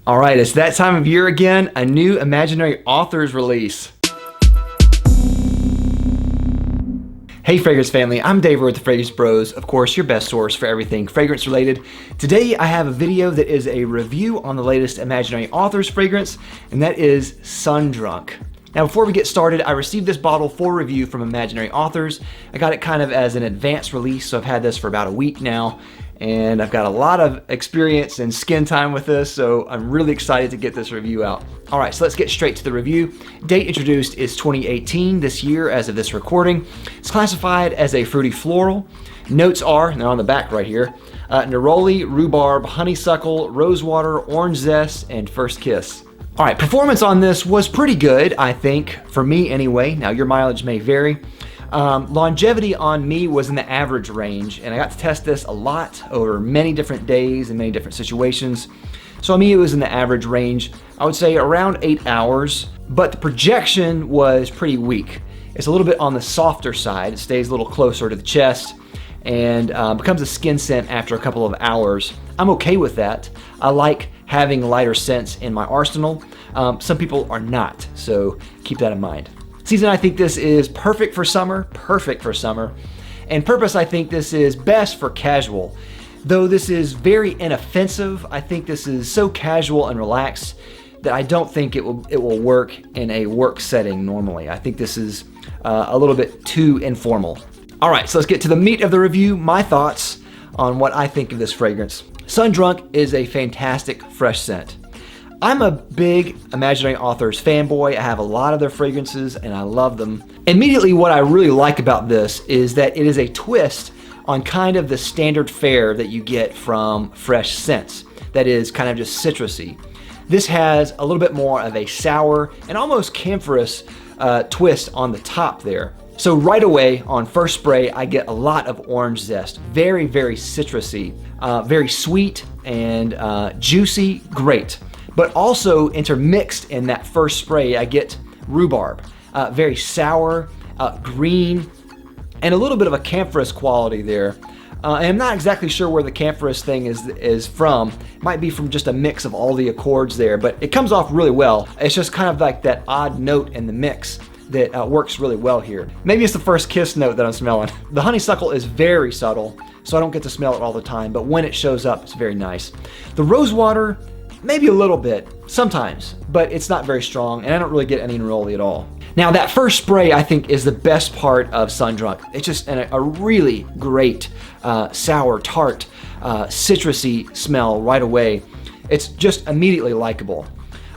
All right, it's that time of year again, a new imaginary authors release. Hey Fragrance family, I'm Dave with the Fragrance Bros, of course your best source for everything fragrance related. Today I have a video that is a review on the latest imaginary authors fragrance, and that is Sundrunk. Now before we get started, I received this bottle for review from Imaginary Authors. I got it kind of as an advanced release, so I've had this for about a week now, and I've got a lot of experience and skin time with this, so I'm really excited to get this review out. All right, so let's get straight to the review. Date introduced is 2018, this year as of this recording. It's classified as a fruity floral. Notes are, and they're on the back right here, neroli, rhubarb, honeysuckle, rosewater, orange zest, and first kiss. All right, performance on this was pretty good, I think, for me anyway. Now your mileage may vary. Longevity on me was in the average range, and I got to test this a lot over many different days and many different situations. So on me, it was in the average range. I would say around 8 hours, but the projection was pretty weak. It's a little bit on the softer side. It stays a little closer to the chest and becomes a skin scent after a couple of hours. I'm okay with that. I like having lighter scents in my arsenal. Some people are not, so keep that in mind. Season, I think this is perfect for summer. And purpose, I think this is best for casual. Though this is very inoffensive, I think this is so casual and relaxed that I don't think it will work in a work setting normally. I think this is a little bit too informal. All right, so let's get to the meat of the review, my thoughts on what I think of this fragrance. Sundrunk is a fantastic fresh scent. I'm a big Imaginary Authors fanboy. I have a lot of their fragrances and I love them. Immediately what I really like about this is that it is a twist on kind of the standard fare that you get from fresh scents. That is kind of just citrusy. This has a little bit more of a sour and almost camphorous twist on the top there. So right away on first spray, I get a lot of orange zest. Very, very citrusy, very sweet and juicy, great. But also intermixed in that first spray, I get rhubarb, very sour, green, and a little bit of a camphorous quality there. And I'm not exactly sure where the camphorous thing is from. It might be from just a mix of all the accords there, but it comes off really well. It's just kind of like that odd note in the mix that works really well here. Maybe it's the first kiss note that I'm smelling. The honeysuckle is very subtle, so I don't get to smell it all the time, but when it shows up, it's very nice. The rosewater, maybe a little bit, sometimes, but it's not very strong, and I don't really get any neroli at all. Now that first spray, I think, is the best part of Sundrunk. It's just a really great sour, tart, citrusy smell right away. It's just immediately likable.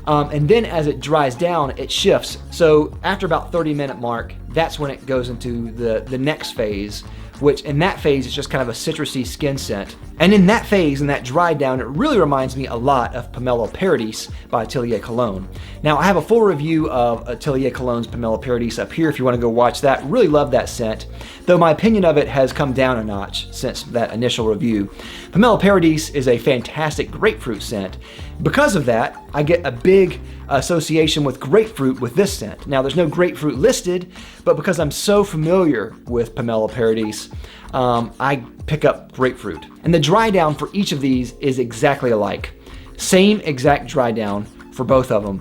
And then as it dries down, it shifts. So after about 30-minute mark, that's when it goes into the next phase, which in that phase is just kind of a citrusy skin scent. And in that phase, in that dry down, it really reminds me a lot of Pomelo Paradis by Atelier Cologne. Now I have a full review of Atelier Cologne's Pomelo Paradis up here if you want to go watch that. Really love that scent, though my opinion of it has come down a notch since that initial review. Pomelo Paradis is a fantastic grapefruit scent. Because of that, I get a big association with grapefruit with this scent. Now there's no grapefruit listed, but because I'm so familiar with Pomelo Paradis, I pick up grapefruit. And the dry down for each of these is exactly alike. Same exact dry down for both of them,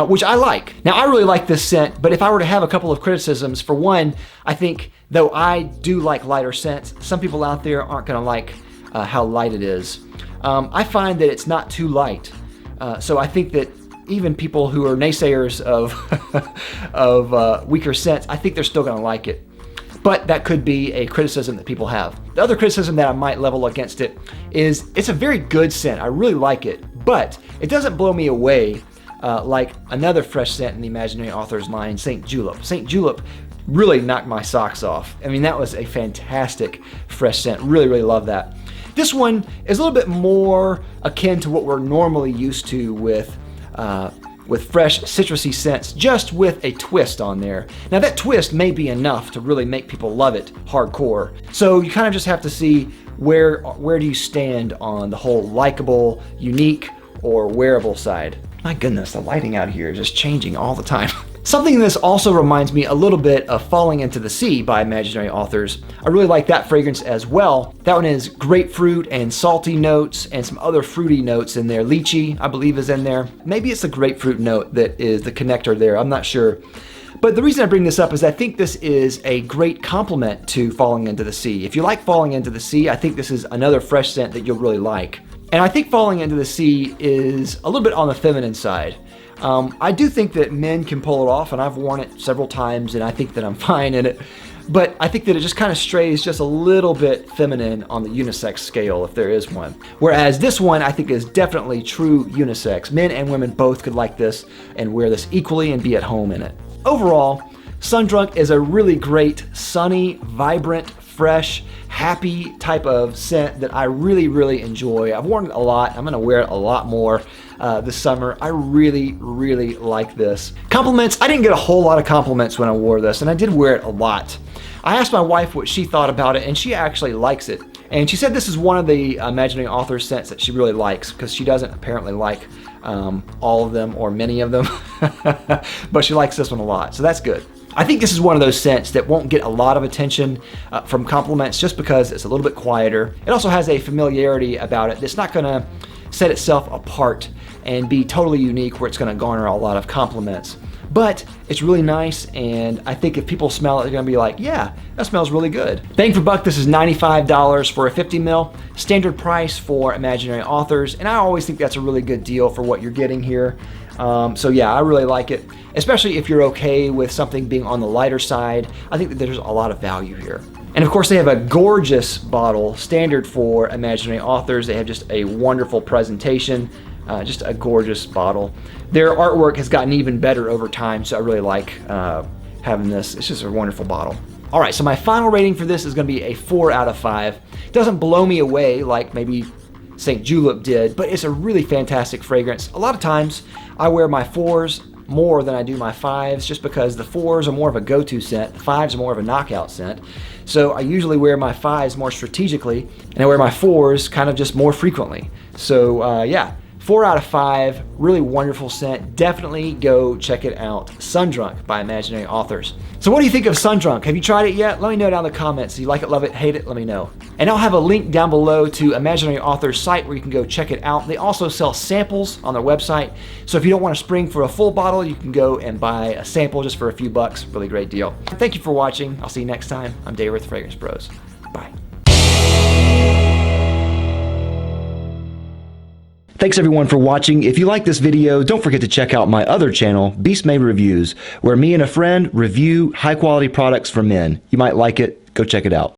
which I like. Now I really like this scent, but if I were to have a couple of criticisms, for one, I think though I do like lighter scents, some people out there aren't gonna like how light it is. I find that it's not too light. So I think that even people who are naysayers of weaker scents, I think they're still gonna like it. But that could be a criticism that people have. The other criticism that I might level against it is it's a very good scent. I really like it, but it doesn't blow me away like another fresh scent in the Imaginary Authors line, St. Julep. St. Julep really knocked my socks off. I mean, that was a fantastic fresh scent. Really, really love that. This one is a little bit more akin to what we're normally used to with fresh citrusy scents, just with a twist on there. Now that twist may be enough to really make people love it hardcore. So you kind of just have to see where do you stand on the whole likable, unique, or wearable side. My goodness, the lighting out here is just changing all the time. Something this also reminds me a little bit of Falling Into the Sea by Imaginary Authors. I really like that fragrance as well. That one is grapefruit and salty notes and some other fruity notes in there. Lychee, I believe, is in there. Maybe it's the grapefruit note that is the connector there. I'm not sure. But the reason I bring this up is I think this is a great complement to Falling Into the Sea. If you like Falling Into the Sea, I think this is another fresh scent that you'll really like. And I think Falling Into the Sea is a little bit on the feminine side. I do think that men can pull it off, and I've worn it several times, and I think that I'm fine in it. But I think that it just kind of strays just a little bit feminine on the unisex scale, if there is one. Whereas this one, I think, is definitely true unisex. Men and women both could like this and wear this equally and be at home in it. Overall, Sundrunk is a really great, sunny, vibrant, fresh, happy type of scent that I really, really enjoy. I've worn it a lot. I'm gonna wear it a lot more this summer. I really, really like this. Compliments, I didn't get a whole lot of compliments when I wore this, and I did wear it a lot. I asked my wife what she thought about it, and she actually likes it. And she said this is one of the Imaginary Author scents that she really likes, because she doesn't apparently like all of them or many of them, but she likes this one a lot, so that's good. I think this is one of those scents that won't get a lot of attention from compliments just because it's a little bit quieter. It also has a familiarity about it that's not gonna set itself apart and be totally unique where it's gonna garner a lot of compliments. But it's really nice, and I think if people smell it, they're gonna be like, yeah, that smells really good. Bang for buck, this is $95 for a 50 ml, standard price for Imaginary Authors, and I always think that's a really good deal for what you're getting here. So yeah, I really like it, especially if you're okay with something being on the lighter side. I think that there's a lot of value here. And of course, they have a gorgeous bottle, standard for Imaginary Authors. They have just a wonderful presentation. Just a gorgeous bottle. Their artwork has gotten even better over time, so I really like having this. It's just a wonderful bottle. All right, so my final rating for this is gonna be a 4 out of 5. It doesn't blow me away like maybe St. Julep did, but it's a really fantastic fragrance. A lot of times I wear my 4s more than I do my 5s, just because the 4s are more of a go-to scent, the 5s are more of a knockout scent. So I usually wear my 5s more strategically, and I wear my 4s kind of just more frequently. So yeah. 4 out of 5, really wonderful scent. Definitely go check it out. Sundrunk by Imaginary Authors. So what do you think of Sundrunk? Have you tried it yet? Let me know down in the comments. Do you like it, love it, hate it? Let me know. And I'll have a link down below to Imaginary Authors' site where you can go check it out. They also sell samples on their website. So if you don't want to spring for a full bottle, you can go and buy a sample just for a few bucks. Really great deal. Thank you for watching. I'll see you next time. I'm Dave with the Fragrance Bros. Bye. Thanks everyone for watching. If you like this video, don't forget to check out my other channel, Beast Made Reviews, where me and a friend review high quality products for men. You might like it. Go check it out.